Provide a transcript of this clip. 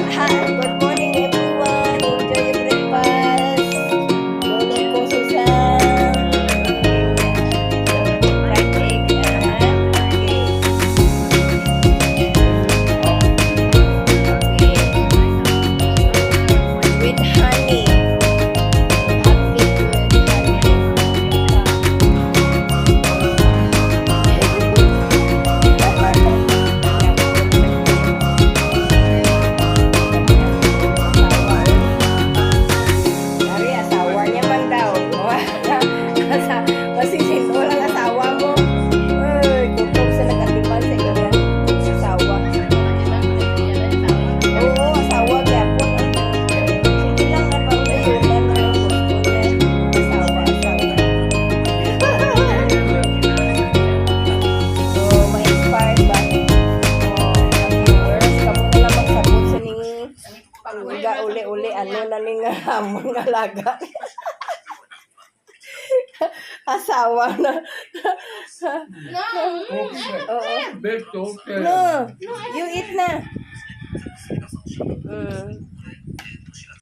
Good morning everyone. Enjoy your breakfast. Lolo ko Susan. Fried egg and cake. With honey. Hot cake with honey. Dari asawa niya man daw. Masisino lang asawa mo. Uy, kutok sa nag-atiman sa iyo yan. Asawa. Oo, asawa gyapon. Sige lang na paunayunan na yung gusto niya. Asawa. So, ma-inspired ba? Viewers, kamo na lang magsabot sa ning pangga uli-uli ano na ning hamon nga laga. Asawa na. Oo. Best okay. No, you eat na.